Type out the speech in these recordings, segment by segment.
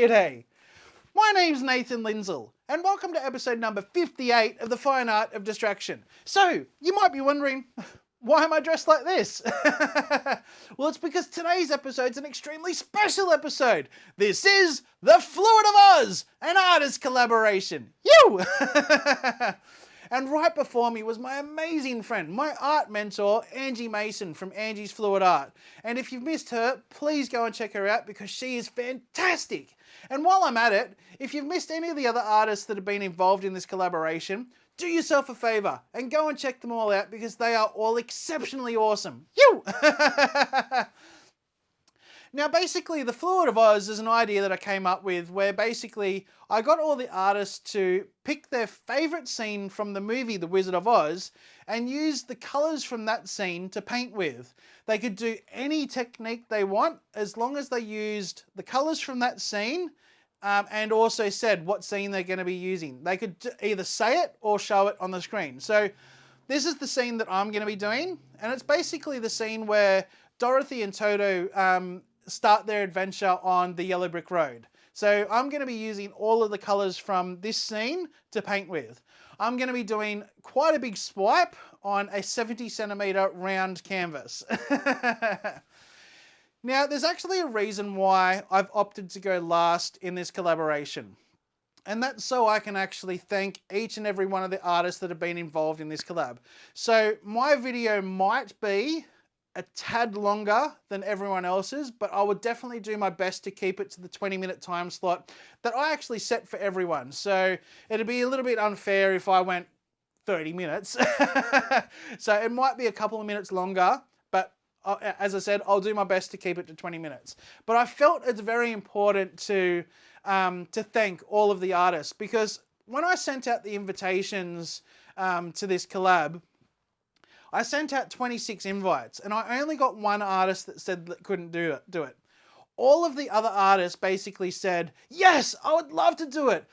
G'day. My name's Nathan Lindsell, and welcome to episode number 58 of The Fine Art of Distraction. So, you might be wondering, why am I dressed like this? Well, it's because today's episode's an extremely special episode. This is The Fluid of Oz, an artist collaboration. You! And right before me was my amazing friend, my art mentor, Angie Mason from Angie's Fluid Art. And if you've missed her, please go and check her out because she is fantastic. And while I'm at it, if you've missed any of the other artists that have been involved in this collaboration, do yourself a favor and go and check them all out because they are all exceptionally awesome. You! Now, basically, the Fluid of Oz is an idea that I came up with where basically I got all the artists to pick their favorite scene from the movie The Wizard of Oz and use the colors from that scene to paint with. They could do any technique they want as long as they used the colors from that scene and also said what scene they're going to be using. They could either say it or show it on the screen. So this is the scene that I'm going to be doing, and it's basically the scene where Dorothy and Toto start their adventure on the Yellow Brick Road. So I'm going to be using all of the colors from this scene to paint with. I'm going to be doing quite a big swipe on a 70 centimeter round canvas. Now, there's actually a reason why I've opted to go last in this collaboration. And that's so I can actually thank each and every one of the artists that have been involved in this collab. So my video might be a tad longer than everyone else's, but I would definitely do my best to keep it to the 20-minute time slot that I actually set for everyone. So it'd be a little bit unfair if I went 30 minutes. So it might be a couple of minutes longer, but as I said, I'll do my best to keep it to 20 minutes. But I felt it's very important to thank all of the artists because when I sent out the invitations to this collab, I sent out 26 invites and I only got one artist that said that couldn't do it. All of the other artists basically said, yes, I would love to do it.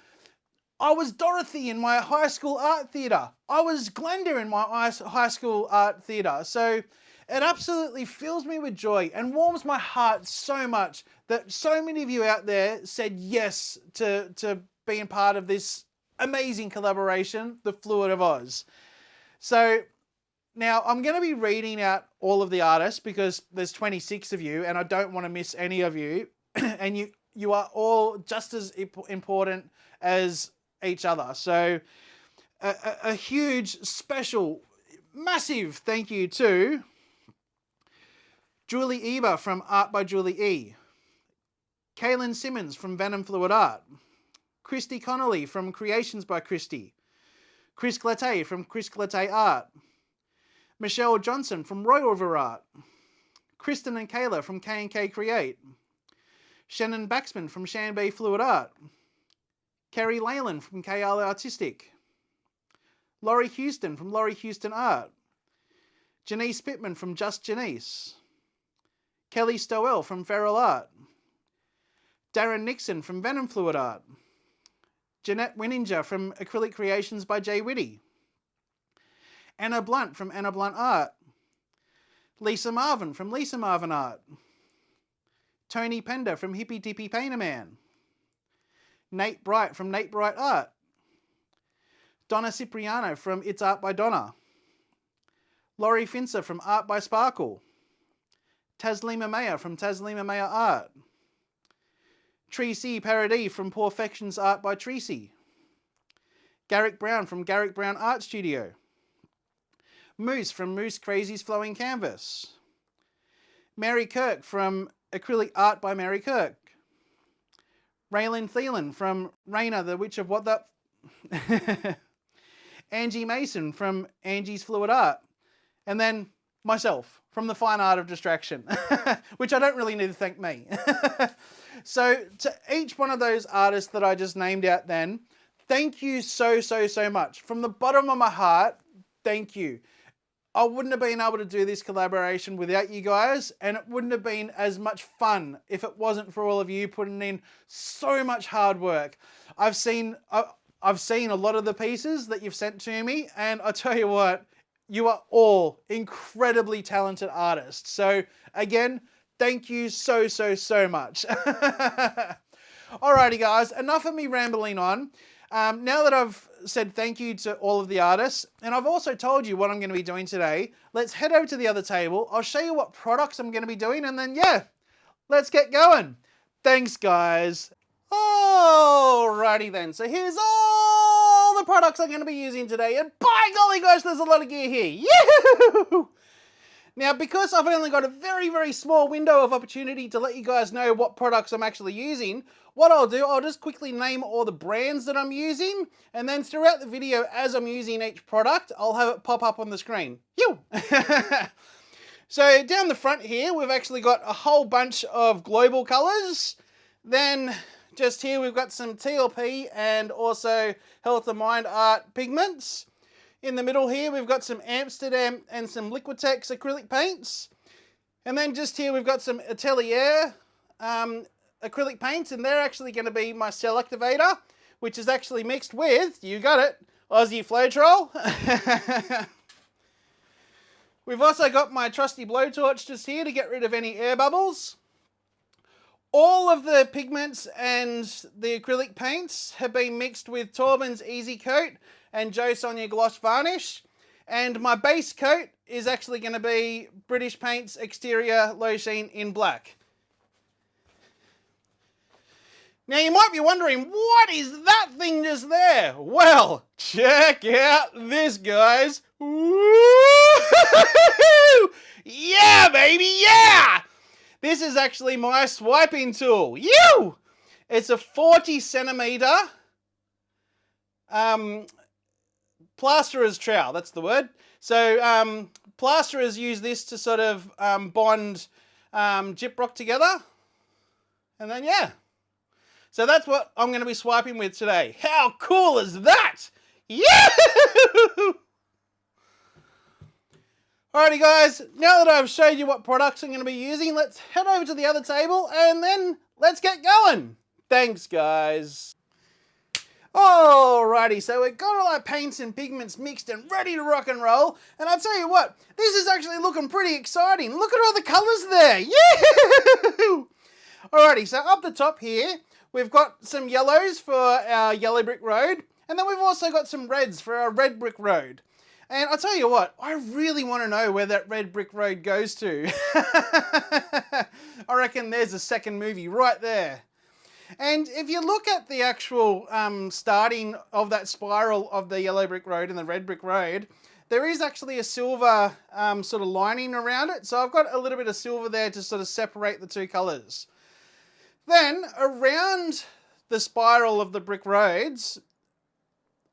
I was Dorothy in my high school art theatre. I was Glenda in my high school art theatre. So it absolutely fills me with joy and warms my heart so much that so many of you out there said yes to being part of this amazing collaboration, The Fluid of Oz. So now, I'm going to be reading out all of the artists because there's 26 of you and I don't want to miss any of you. And you are all just as important as each other. So a huge, special, massive thank you to Julie Eiber from Art by Julie E. Kaylene Symonds from Venom Fluid Art. Kristey Connolly from Kreations by Kristey. Glatié from Glatié Art. Michelle Johnson from Royal River Art. Kristen and Kayla from K&K Create. Shannon Baxman from ShanB Fluid Art. Kerry Leyland from KLArtistic. Laurie Houston from Laurie Houston Art. Janese Pitman from Just Janese. Kelly Stowell from Feral Art. Darren Nixon from Venom Fluid Art. Jeanette Winninger from Acrylic Kreations by Jay Whitty. Anna Blunt from Anna Blunt Art. Lisa Marvin from Lisa Marvin Art. Tony Pender from Hippy Dippy Painter Man. Nate Bright from Nate Bright Art. Donna Cipriano from It's Art by Donna. Laurie Finzer from Art by Sparkle. Taslima Mayer from Taslima Mayer Art. Tracy Paradis from Perfections Art by Tracy. Garrick Brown from Garrick Brown Art Studio. Moose from Moose Crazy's Flowing Canvas. Mary Kirk from Acrylic Art by Mary Kirk. Raylan Thielen from Raina, the Witch of What the... Angie Mason from Angie's Fluid Art. And then myself from The Fine Art of Distraction, which I don't really need to thank me. So to each one of those artists that I just named out then, thank you so much. From the bottom of my heart, thank you. I wouldn't have been able to do this collaboration without you guys, and it wouldn't have been as much fun if it wasn't for all of you putting in so much hard work. I've seen a lot of the pieces that you've sent to me, and I tell you what, you are all incredibly talented artists. So again, thank you so much. Alrighty guys, enough of me rambling on. Now that I've said thank you to all of the artists, and I've also told you what I'm going to be doing today, let's head over to the other table. I'll show you what products I'm going to be doing, and then yeah, let's get going. Thanks guys. Alrighty then, so here's all the products I'm going to be using today, and by golly gosh, there's a lot of gear here. Yahoo! Now, because I've only got a very, very small window of opportunity to let you guys know what products I'm actually using, what I'll do, I'll just quickly name all the brands that I'm using, and then throughout the video, as I'm using each product, I'll have it pop up on the screen. Phew! So down the front here, we've actually got a whole bunch of global colors. Then just here, we've got some TLP and also Health of Mind Art pigments. In the middle here, we've got some AMSTERDAM and some LIQUITEX acrylic paints. And then just here, we've got some ATELIER acrylic paints, and they're actually going to be my cell activator, which is actually mixed with, you got it, Aussie Floetrol. We've also got my trusty blowtorch just here to get rid of any air bubbles. All of the pigments and the acrylic paints have been mixed with Torben's Easy Coat and Joe Sonia Gloss Varnish. And my base coat is actually going to be British Paints Exterior Low Sheen in black. Now you might be wondering, what is that thing just there? Well, check out this, guys. Woo! Yeah, baby, yeah! This is actually my swiping tool. It's a 40 centimeter plasterer's trowel, that's the word. So plasterers use this to sort of bond gyprock together. And then yeah. So that's what I'm going to be swiping with today. How cool is that? Yeah! Alrighty guys, now that I've showed you what products I'm going to be using, let's head over to the other table and then let's get going. Thanks guys. Alrighty, so we've got all our paints and pigments mixed and ready to rock and roll. And I'll tell you what, this is actually looking pretty exciting. Look at all the colours there. Yeah! Alrighty, so up the top here, we've got some yellows for our yellow brick road. And then we've also got some reds for our red brick road. And I'll tell you what, I really want to know where that red brick road goes to. I reckon there's a second movie right there. And if you look at the actual starting of that spiral of the yellow brick road and the red brick road, there is actually a silver sort of lining around it. So I've got a little bit of silver there to sort of separate the two colours. Then around the spiral of the brick roads,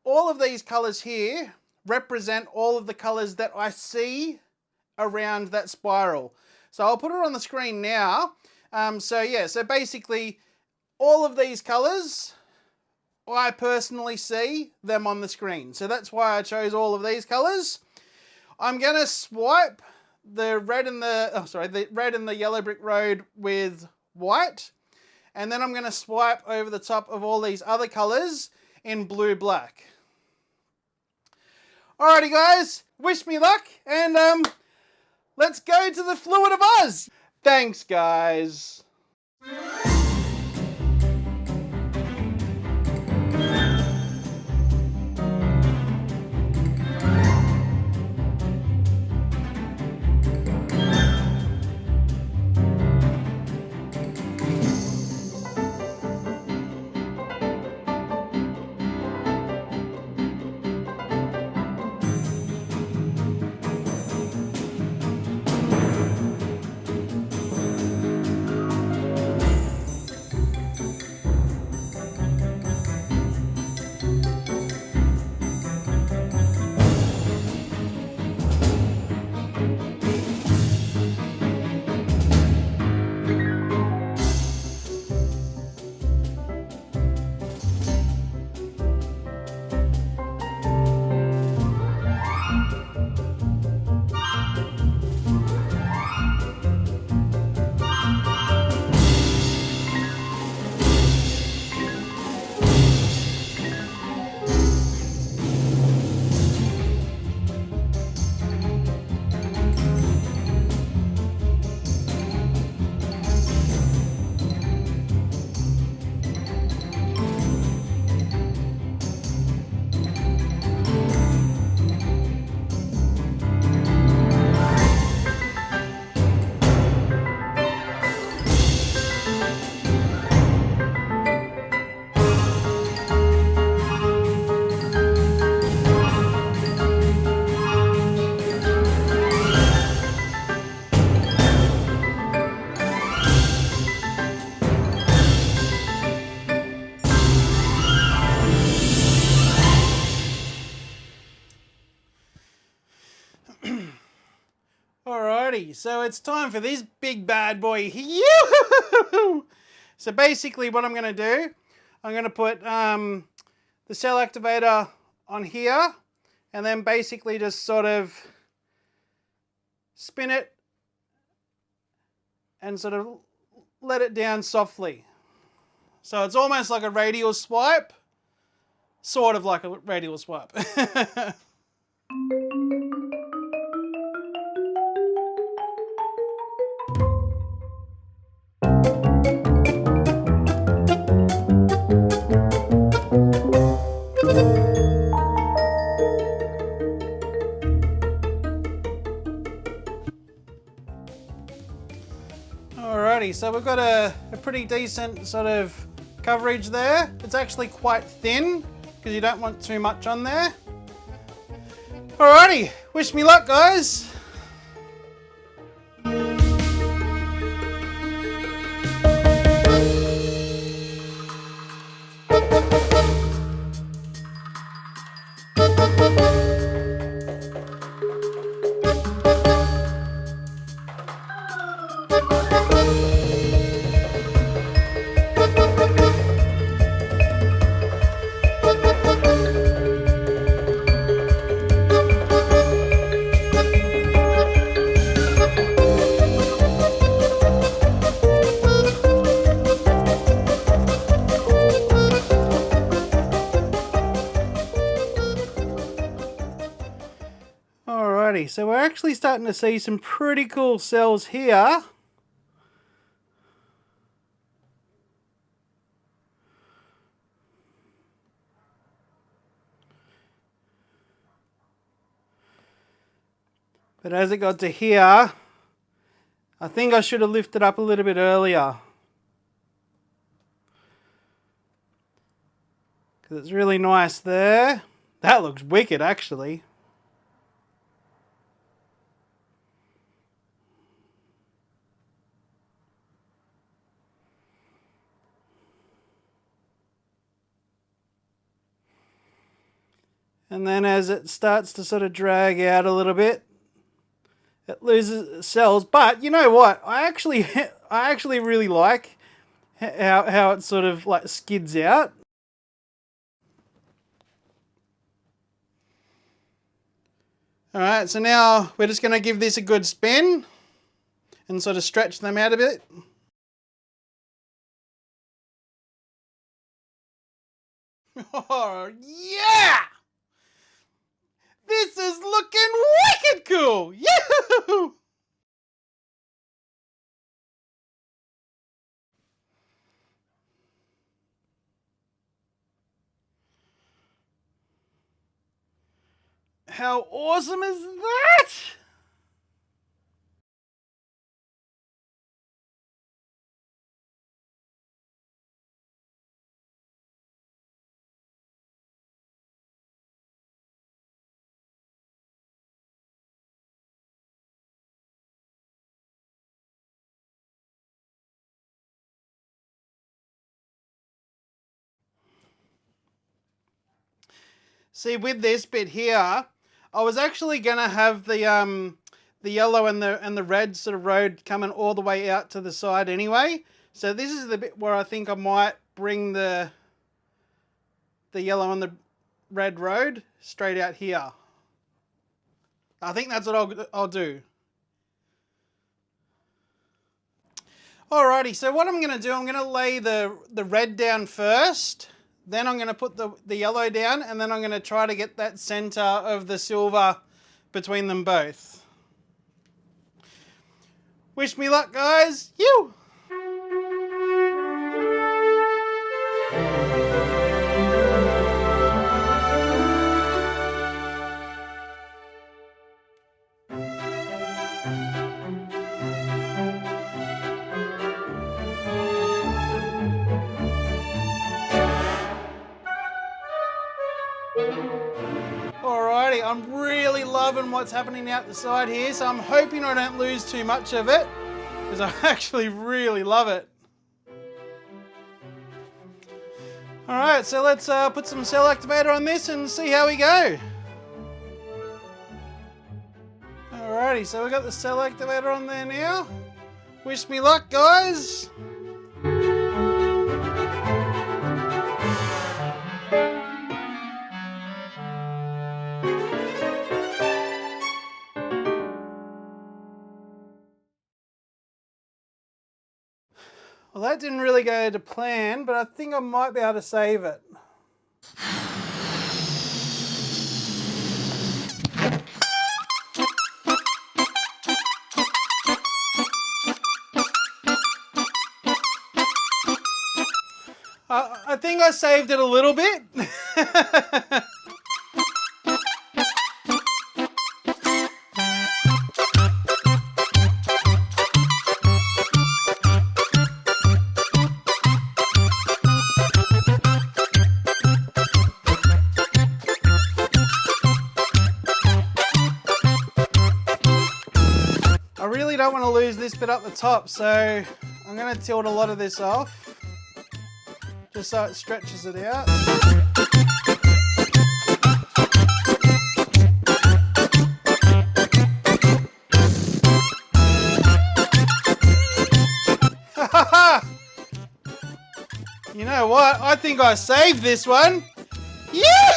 all of these colours here represent all of the colours that I see around that spiral. So I'll put it on the screen now. So yeah, so basically all of these colours, I personally see them on the screen. So that's why I chose all of these colours. I'm going to swipe the red and the red and the yellow brick road with white. And then I'm going to swipe over the top of all these other colours in blue black. Alrighty guys, wish me luck, and let's go to the Fluid of Oz. Thanks guys. Alrighty, so it's time for this big bad boy. Yoo-hoo! So basically what I'm going to do, I'm going to put the cell activator on here and then basically just sort of spin it and sort of let it down softly. So it's almost like a radial swipe, sort of like a radial swipe. Alrighty, so we've got a pretty decent sort of coverage there. It's actually quite thin because you don't want too much on there. Alrighty, wish me luck, guys. So we're actually starting to see some pretty cool cells here. But as it got to here, I think I should have lifted up a little bit earlier. Because it's really nice there. That looks wicked actually. And then as it starts to sort of drag out a little bit, it loses cells. But you know what? I actually really like how it sort of like skids out. All right, so now we're just going to give this a good spin and sort of stretch them out a bit. Oh, yeah! This is looking wicked cool! Yoo-hoo! How awesome is that? See, with this bit here, I was actually going to have the yellow and the red sort of road coming all the way out to the side anyway. So this is the bit where I think I might bring the yellow and the red road straight out here. I think that's what I'll do. Alrighty, so what I'm going to do, I'm going to lay the red down first. Then I'm going to put the yellow down, and then I'm going to try to get that center of the silver between them both. Wish me luck, guys. You. Alrighty, I'm really loving what's happening out the side here, so I'm hoping I don't lose too much of it, because I actually really love it. Alright, so let's put some cell activator on this and see how we go. Alrighty, so we've got the cell activator on there now. Wish me luck, guys. Well, that didn't really go to plan, but I think I might be able to save it. I think I saved it a little bit. I really don't want to lose this bit up the top, so I'm going to tilt a lot of this off, just so it stretches it out. You know what? I think I saved this one. Yeah!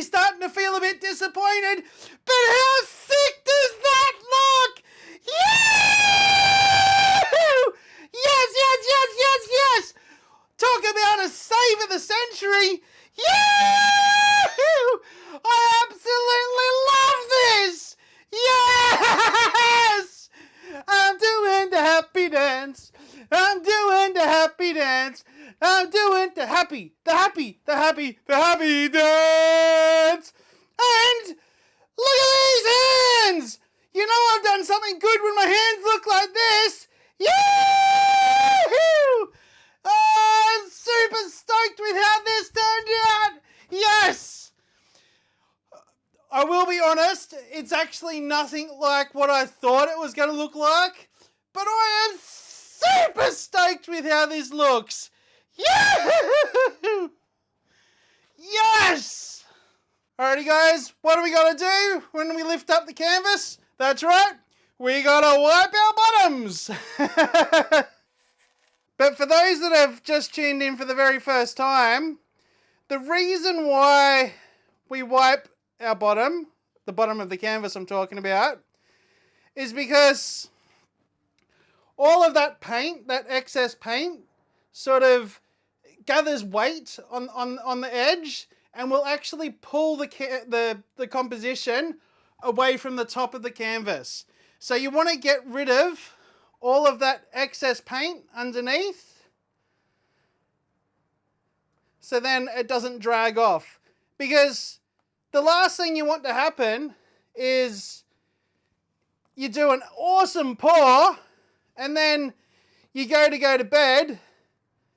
Starting to feel a bit disappointed, but how sick does that look? Yeah! Yes, yes, yes, yes, yes! Talk about a save of the century! Yeah! I absolutely love this! Yes! I'm doing the happy dance. I'm doing the happy dance. I'm doing the happy dance. And look at these hands. You know I've done something good when my hands look like this. Yahoo! Oh, I'm super stoked with how this turned out. Yes. I will be honest, it's actually nothing like what I thought it was going to look like, but I am super stoked with how this looks. Yeah! Yes! Alrighty guys, what do we got to do when we lift up the canvas? That's right, we got to wipe our bottoms. But for those that have just tuned in for the very first time, the reason why we wipe our bottom, the bottom of the canvas I'm talking about, is because all of that paint, that excess paint, sort of gathers weight on the edge and will actually pull the composition away from the top of the canvas. So you want to get rid of all of that excess paint underneath, so then it doesn't drag off. Because the last thing you want to happen is you do an awesome pour and then you go to bed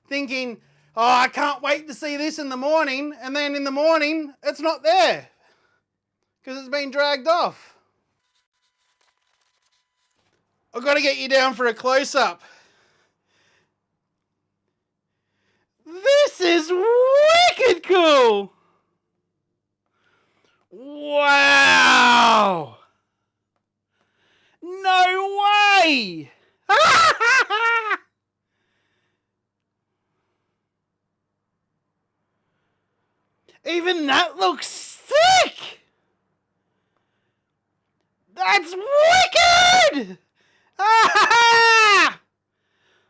thinking, oh, I can't wait to see this in the morning, and then in the morning it's not there because it's been dragged off. I've got to get you down for a close-up. This is wicked cool! Wow! No way! Even that looks sick! That's wicked!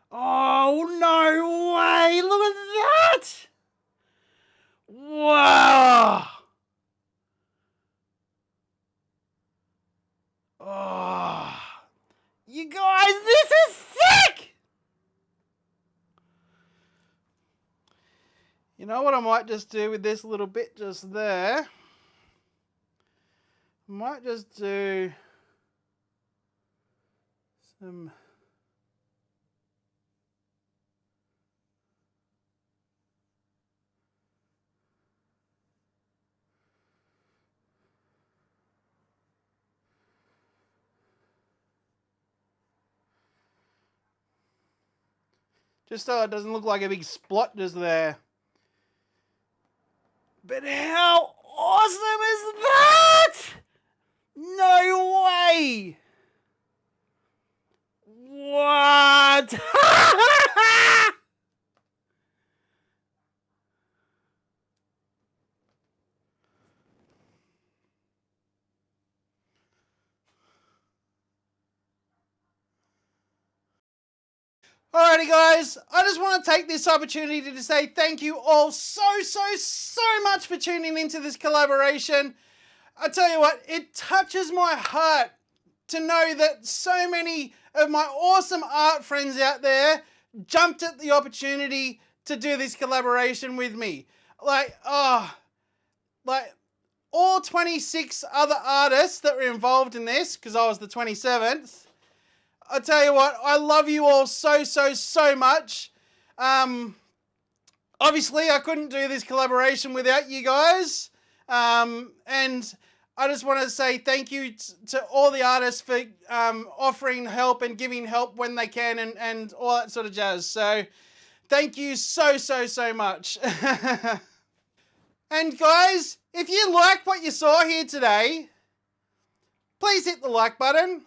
Oh, no way! Look at that! Wow! Oh, you guys, this is sick! You know what I might just do with this little bit just there? I might just do some... just so it doesn't look like a big splot just there. But how awesome is that? No way! What? Alrighty guys, I just want to take this opportunity to say thank you all so much for tuning into this collaboration. I tell you what, it touches my heart to know that so many of my awesome art friends out there jumped at the opportunity to do this collaboration with me. Like all 26 other artists that were involved in this, because I was the 27th. I tell you what, I love you all so much. Obviously, I couldn't do this collaboration without you guys. And I just want to say thank you to all the artists for offering help and giving help when they can and all that sort of jazz. So thank you so much. And guys, if you liked what you saw here today, please hit the like button.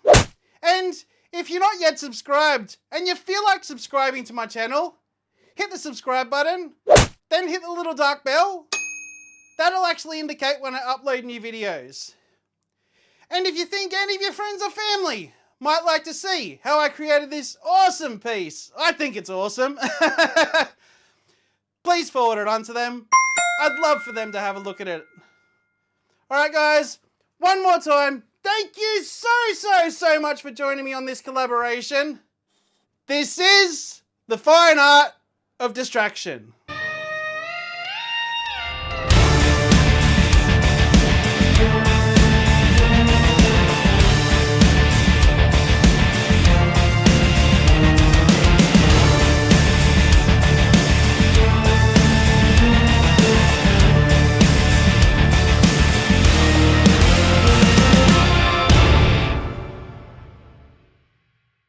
And if you're not yet subscribed and you feel like subscribing to my channel, hit the subscribe button, then hit the little dark bell. That'll actually indicate when I upload new videos. And if you think any of your friends or family might like to see how I created this awesome piece, I think it's awesome, please forward it on to them. I'd love for them to have a look at it. Alright guys, one more time. Thank you so much for joining me on this collaboration. This is the fine art of distraction.